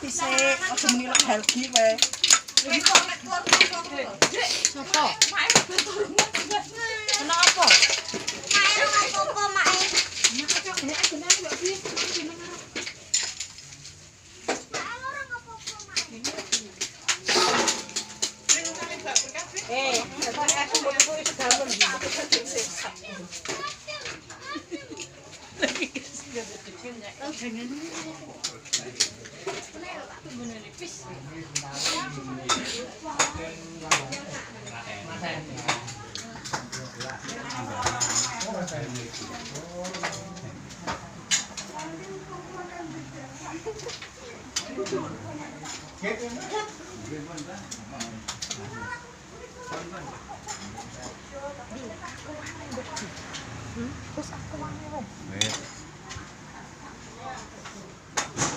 dhisik, aja muni lek Helgi wae. Sopo? Ana apa? Apa mae? Terus aku mau